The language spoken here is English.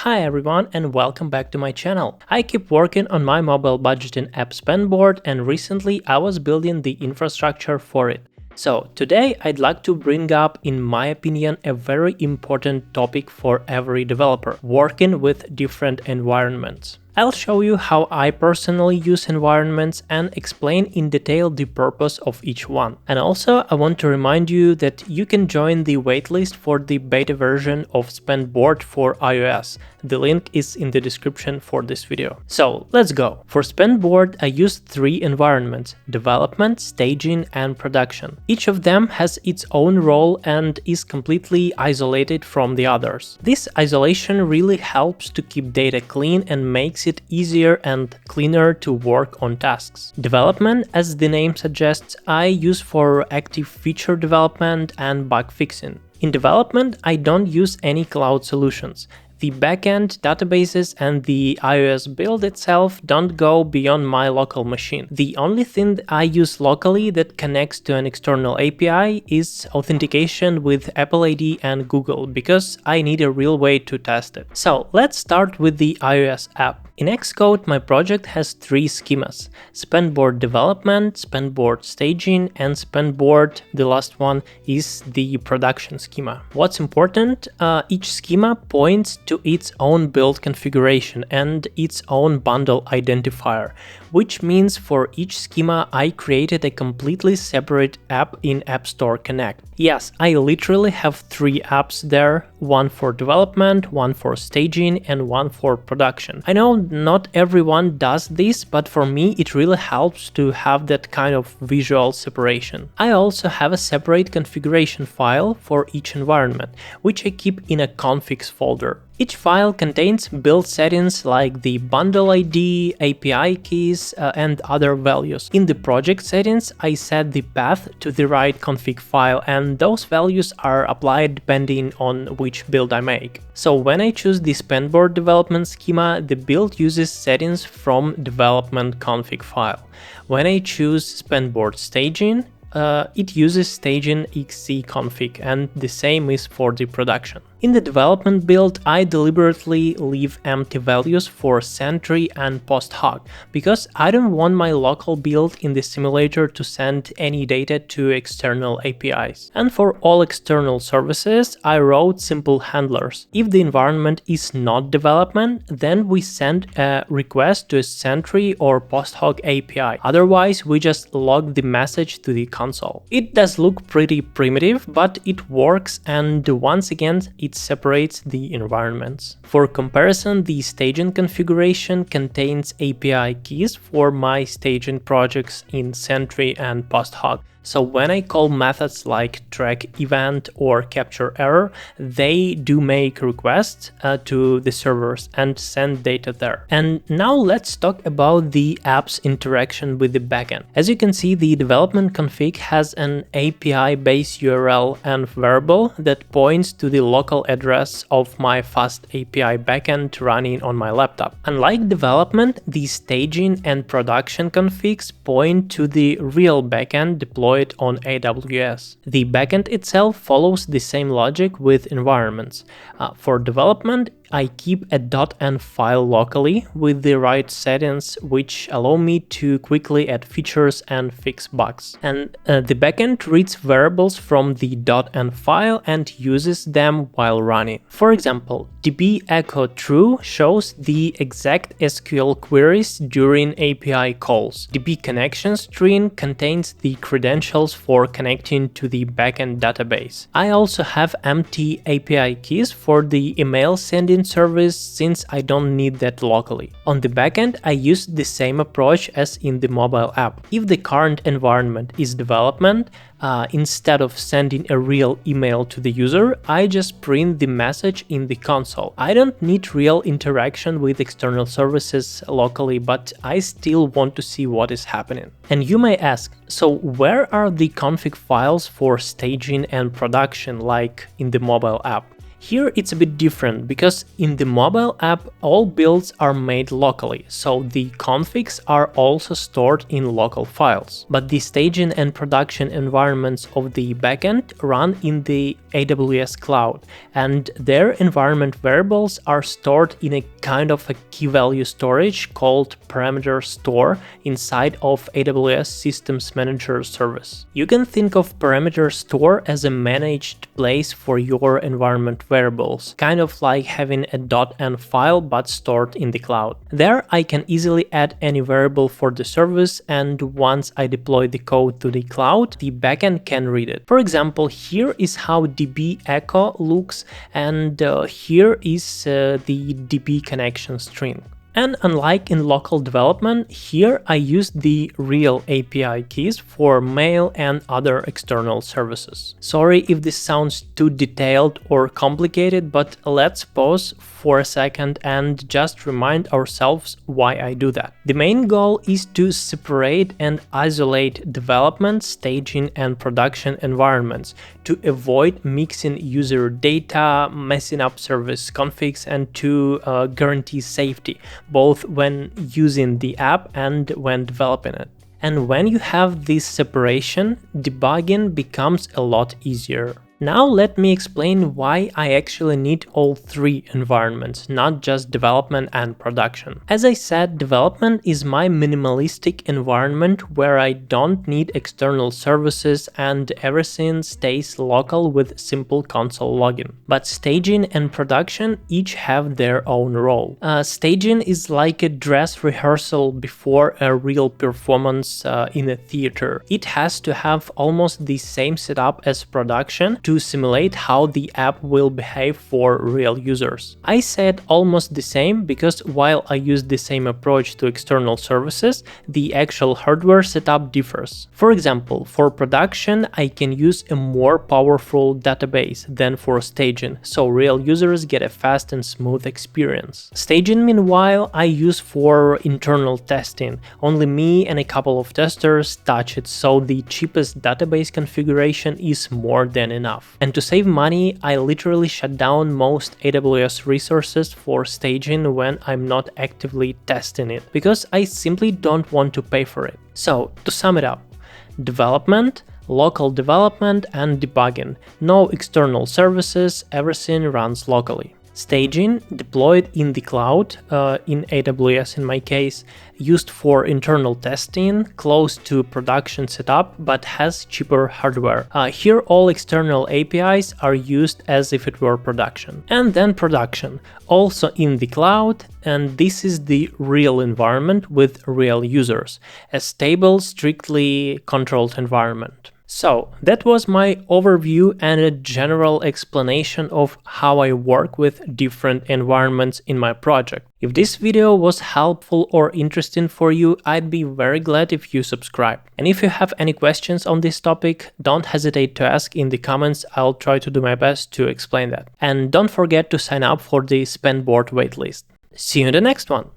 Hi everyone and welcome back to my channel. I keep working on my mobile budgeting app SpendBoard, and recently I was building the infrastructure for it. So today I'd like to bring up, in my opinion, a very important topic for every developer: working with different environments. I'll show you how I personally use environments and explain in detail the purpose of each one. And also I want to remind you that you can join the waitlist for the beta version of SpendBoard for iOS. The link is in the description for this video. So let's go. For SpendBoard I use three environments: development, staging and production. Each of them has its own role and is completely isolated from the others. This isolation really helps to keep data clean and makes it easier and cleaner to work on tasks. Development, as the name suggests, I use for active feature development and bug fixing. In development, I don't use any cloud solutions. The backend, databases and the iOS build itself don't go beyond my local machine. The only thing I use locally that connects to an external API is authentication with Apple ID and Google, because I need a real way to test it. So let's start with the iOS app. In Xcode, my project has three schemas: SpendBoard development, SpendBoard staging, and SpendBoard, the last one, is the production schema. What's important? Each schema points to its own build configuration and its own bundle identifier, which means for each schema I created a completely separate app in App Store Connect. Yes, I literally have three apps there, one for development, one for staging, and one for production. I know not everyone does this, but for me it really helps to have that kind of visual separation. I also have a separate configuration file for each environment, which I keep in a configs folder. Each file contains build settings like the bundle ID, API keys, and other values. In the project settings, I set the path to the right config file, and those values are applied depending on which build I make. So when I choose the SpendBoard development schema, the build uses settings from development config file. When I choose SpendBoard staging, it uses staging XC config, and the same is for the production. In the development build, I deliberately leave empty values for Sentry and post hoc, because I don't want my local build in the simulator to send any data to external APIs. And for all external services, I wrote simple handlers. If the environment is not development, then we send a request to a Sentry or post hoc API. Otherwise, we just log the message to the console. It does look pretty primitive, but it works, and once again, it separates the environments. For comparison, the staging configuration contains API keys for my staging projects in Sentry and post hoc. So when I call methods like track event or capture error, they do make requests to the servers and send data there. And now let's talk about the app's interaction with the backend. As you can see, the development config has an API-based URL and variable that points to the local address of my fast API backend running on my laptop. Unlike development, the staging and production configs point to the real backend deployed on AWS. The backend itself follows the same logic with environments. For development, I keep a .env file locally with the right settings, which allow me to quickly add features and fix bugs. And the backend reads variables from the .env file and uses them while running. For example, db echo true shows the exact SQL queries during API calls. db connection string contains the credentials for connecting to the backend database. I also have empty API keys for the email sending service, since I don't need that locally. On the backend, I use the same approach as in the mobile app. If the current environment is development, instead of sending a real email to the user, I just print the message in the console. I don't need real interaction with external services locally, but I still want to see what is happening. And you may ask, so where are the config files for staging and production like in the mobile app? Here it's a bit different, because in the mobile app all builds are made locally, so the configs are also stored in local files. But the staging and production environments of the backend run in the AWS cloud, and their environment variables are stored in a kind of a key value storage called parameter store inside of AWS Systems Manager service. You can think of parameter store as a managed place for your environment variables, kind of like having a .env file but stored in the cloud. There I can easily add any variable for the service, and once I deploy the code to the cloud, the backend can read it. For example, here is how db echo looks, and here is the db connection string. And unlike in local development, here I use the real API keys for mail and other external services. Sorry if this sounds too detailed or complicated, but let's pause for a second and just remind ourselves why I do that. The main goal is to separate and isolate development, staging, and production environments to avoid mixing user data, messing up service configs, and to guarantee safety, both when using the app and when developing it. And when you have this separation, debugging becomes a lot easier. Now let me explain why I actually need all three environments, not just development and production. As I said, development is my minimalistic environment where I don't need external services and everything stays local with simple console login. But staging and production each have their own role. Staging is like a dress rehearsal before a real performance in a theater. It has to have almost the same setup as production to simulate how the app will behave for real users. I said almost the same because while I use the same approach to external services, the actual hardware setup differs. For example, for production, I can use a more powerful database than for staging, so real users get a fast and smooth experience. Staging, meanwhile, I use for internal testing. Only me and a couple of testers touch it, so the cheapest database configuration is more than enough. And to save money, I literally shut down most AWS resources for staging when I'm not actively testing it, because I simply don't want to pay for it. So, to sum it up, development, local development, and debugging. No external services, everything runs locally. Staging, deployed in the cloud, in AWS in my case, used for internal testing, close to production setup, but has cheaper hardware. Here all external APIs are used as if it were production. And then production, also in the cloud, and this is the real environment with real users, a stable, strictly controlled environment. So that was my overview and a general explanation of how I work with different environments in my project. If this video was helpful or interesting for you, I'd be very glad if you subscribe. And if you have any questions on this topic, don't hesitate to ask in the comments. I'll try to do my best to explain that. And don't forget to sign up for the SpendBoard waitlist. See you in the next one!